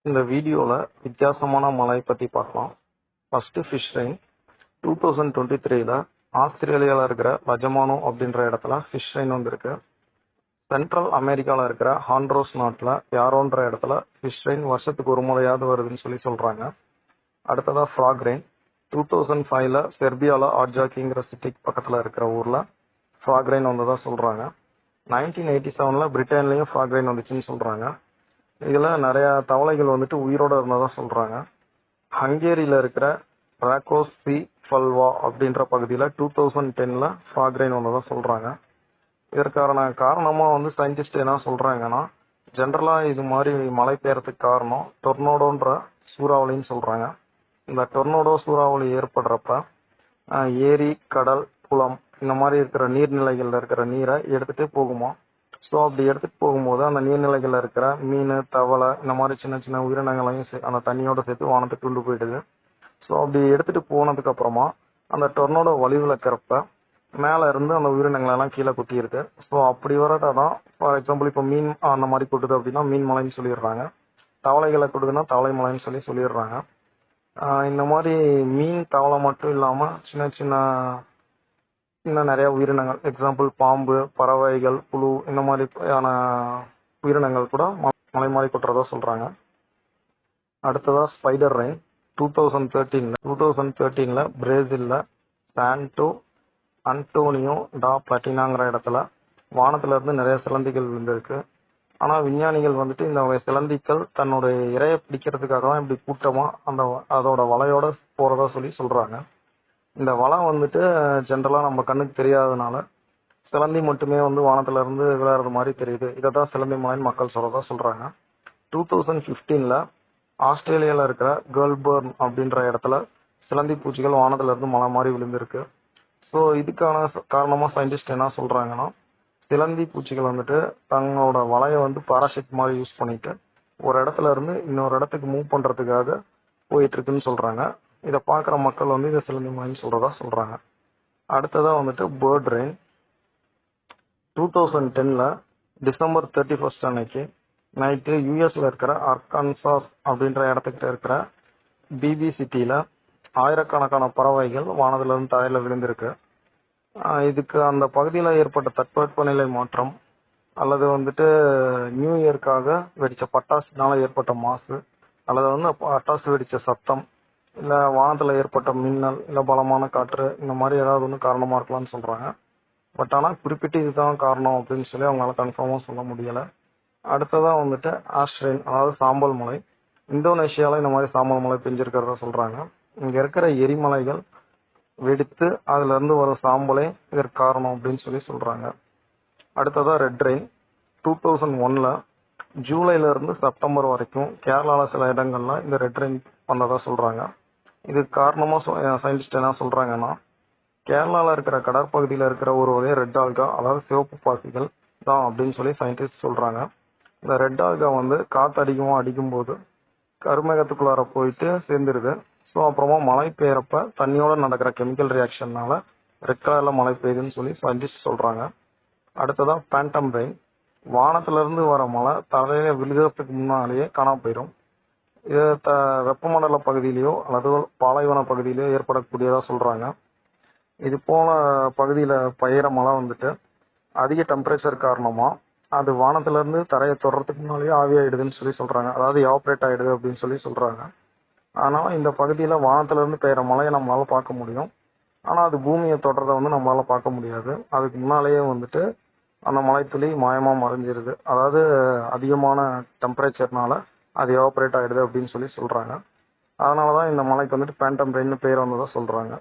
இந்த வீடியோல வித்தியாசமான மலை பத்தி பார்க்கலாம். ஃபர்ஸ்ட் ஃபிஷ் ரெயின் 2023ல ஆஸ்திரேலியால இருக்கிற லஜமானோ அப்படின்ற இடத்துல ஃபிஷ் ரெயின் வந்திருக்கு. சென்ட்ரல் அமெரிக்கால இருக்கிற ஹாண்ட்ரோஸ் நாட்டுல யாரோன்ற இடத்துல ஃபிஷ் ரெயின் வருஷத்துக்கு ஒரு முறையாவது வருதுன்னு சொல்றாங்க. அடுத்ததா ஃப்ராக் ரெயின் 2005ல செர்பியால ஆர்ஜாக்கிங்கிற சிட்டிக்கு பக்கத்துல இருக்கிற ஊர்ல ஃப்ராக் ரெயின் வந்ததா சொல்றாங்க. 1987ல பிரிட்டன்லயும் ஃப்ராக் ரெயின் வந்துச்சுன்னு சொல்றாங்க. இதுல நிறைய தவளைகள் வந்துட்டு உயிரோட இருந்ததா சொல்றாங்க. ஹங்கேரியில இருக்கிற ராக்கோஸ் சி ஃபல்வா அப்படின்ற பகுதியில 2010ல ஃப்ராக் ரெயின் வந்ததா சொல்றாங்க. இதற்கான காரணமா சயின்டிஸ்ட் என்ன சொல்றாங்கன்னா, ஜென்ரலா இது மாதிரி மழை பெய்யறதுக்கு காரணம் டொர்னோடோன்ற சூறாவளின்னு சொல்றாங்க. இந்த டொர்னோடோ சூறாவளி ஏற்படுறப்ப ஏரி, கடல், குளம் இந்த மாதிரி இருக்கிற நீர்நிலைகள்ல இருக்கிற நீரை எடுத்துட்டு போகுமா. ஸோ அப்படி எடுத்துட்டு போகும்போது அந்த நீர்நிலைகள்ல இருக்கிற மீன், தவளை இந்த மாதிரி சின்ன சின்ன உயிரினங்களையும் அந்த தண்ணியோட சேர்த்து வானத்துக்கு கொண்டு போயிடுது. ஸோ அப்படி எடுத்துட்டு போனதுக்கு அப்புறமா அந்த டொர்னோடோ வழிவிலக்கிறப்ப மேல இருந்து அந்த உயிரினங்கள் எல்லாம் கீழே கொட்டியிருக்கு. ஸோ அப்படி வரதான் ஃபார் எக்ஸாம்பிள் இப்போ மீன் அந்த மாதிரி கொட்டுது அப்படின்னா மீன் மலைன்னு சொல்லிடுறாங்க. தவளைகளை கொட்டுதுன்னா தவளை மலைன்னு சொல்லிடுறாங்க. இந்த மாதிரி மீன், தவளை மட்டும் இல்லாம சின்ன சின்ன இன்னும் நிறைய உயிரினங்கள், எக்ஸாம்பிள் பாம்பு, பறவைகள், புழு இந்த மாதிரியான உயிரினங்கள் கூட மலை மாதிரி கொட்டுறதா சொல்றாங்க. அடுத்ததா ஸ்பைடர் ரெயின் 2013ல பிரேசில்ல சான்டோ அன்டோனியோ டா பிளாட்டினாங்கிற இடத்துல வானத்துல இருந்து நிறைய சிலந்திகள் விழுந்திருக்கு. ஆனா விஞ்ஞானிகள் இந்த வகை சிலந்திகள் தன்னுடைய இரையை பிடிக்கிறதுக்காக தான் இப்படி கூட்டமா அதோட வலையோட போறதா சொல்றாங்க. இந்த வலை ஜென்ரலா நம்ம கண்ணுக்கு தெரியாததுனால சிலந்தி மட்டுமே வானத்துல இருந்து விளையாடுறது மாதிரி தெரியுது. இதைதான் சிலந்தி மலைன்னு மக்கள் சொல்றாங்க. 2015ல ஆஸ்திரேலியால இருக்கிற கேர்ல்பர்ன் அப்படின்ற இடத்துல சிலந்தி பூச்சிகள் வானத்துல இருந்து மலை மாதிரி விழுந்திருக்கு. ஸோ இதுக்கான காரணமா சயின்டிஸ்ட் என்ன சொல்றாங்கன்னா, சிலந்தி பூச்சிகள் தங்களோட வலையை பாராசைட் மாதிரி யூஸ் பண்ணிட்டு ஒரு இடத்துல இருந்து இன்னொரு இடத்துக்கு மூவ் பண்றதுக்காக போயிட்டு இருக்குன்னு சொல்றாங்க. இதை பாக்குற மக்கள் இதை சிலந்தி மலைன்னு சொல்றாங்க. அடுத்ததா பேர்ட் ரெயின் 2010ல டிசம்பர் 31 அன்னைக்கு நைட்டு யூஎஸ்ல இருக்கிற அர்கான்சாஸ் அப்படின்ற இடத்துக்கிட்ட இருக்கிற பிபி சிட்டில ஆயிரக்கணக்கான பறவைகள் வானத்துல இருந்து தரையில விழுந்திருக்கு. இதுக்கு அந்த பகுதியில் ஏற்பட்ட தட்பவெப்பநிலை மாற்றம் அல்லது நியூ இயர்க்காக வெடிச்ச பட்டாசுனால ஏற்பட்ட மாசு அல்லது பட்டாசு வெடிச்ச சத்தம் இல்ல வானத்துல ஏற்பட்ட மின்னல் இல்ல பலமான காற்று இந்த மாதிரி ஏதாவது ஒன்று காரணமா இருக்கலாம்னு சொல்றாங்க. பட் ஆனா குறிப்பிட்டு இதுதான் காரணம் அப்படின்னு சொல்லி அவங்களால கன்ஃபார்மா சொல்ல முடியல. அடுத்ததா ஆஸ்ட்ரேன், அதாவது சாம்பல் மலை. இந்தோனேஷியால இந்த மாதிரி சாம்பல் மலை பெஞ்சிருக்கிறதா சொல்றாங்க. இங்க இருக்கிற எரிமலைகள் வெடித்து அதுல இருந்து வரும் சாம்பலே இதற்கு காரணம் அப்படின்னு சொல்றாங்க. அடுத்ததா ரெட் ரெயின் 2001ல ஜூலைல இருந்து செப்டம்பர் வரைக்கும் கேரளால சில இடங்கள்ல இந்த ரெட் ரெயின் வந்ததா சொல்றாங்க. இதுக்கு காரணமா சயின்டிஸ்ட் என்ன சொல்றாங்கன்னா, கேரளால இருக்கிற கடற்பகுதியில இருக்கிற ஒரு வகை ரெட் ஆல்கா, அதாவது சிவப்பு பாசிகள் தான் அப்படின்னு சயின்டிஸ்ட் சொல்றாங்க. இந்த ரெட் ஆல்கா காத்து அதிகமா அடிக்கும் போது கருமேகத்துக்குள்ளார போயிட்டு சேர்ந்துருது. ஸோ அப்புறமா மழை பெய்யறப்ப தண்ணியோட நடக்கிற கெமிக்கல் ரியாக்ஷன்னால ரெட் கலர்ல மழை பெய்யுதுன்னு சயின்டிஸ்ட் சொல்றாங்க. அடுத்ததா பேண்டம் ரெயின். வானத்துல இருந்து வர மழை தலையில விழுகிறதுக்கு முன்னாலேயே காணாம போயிடும். இது வெப்பமண்டல பகுதியிலயோ அல்லது பாலைவன பகுதியிலயோ ஏற்படக்கூடியதா சொல்றாங்க. இது போல பகுதியில பெய்யற மழை அதிக டெம்பரேச்சர் காரணமா அது வானத்துல இருந்து தரையை தொடறதுக்கு முன்னாலேயே ஆவியாயிடுதுன்னு சொல்றாங்க. அதாவது எவாபரேட் ஆயிடுது அப்படின்னு சொல்றாங்க. அதனால இந்த பகுதியில வானத்துல இருந்து பெய்யற மழையை நம்மளால பார்க்க முடியும். ஆனா அது பூமியை தொடறதை நம்மளால பார்க்க முடியாது. அதுக்கு முன்னாலேயே அந்த மழைத்துளி மாயமா மறைஞ்சிருது. அதாவது அதிகமான டெம்பரேச்சர்னால அது எவாபரேட் ஆயிடுது அப்படின்னு சொல்றாங்க. அதனாலதான் இந்த மலைக்கு பேண்டம் ரெயின் பேர் வந்ததா சொல்றாங்க.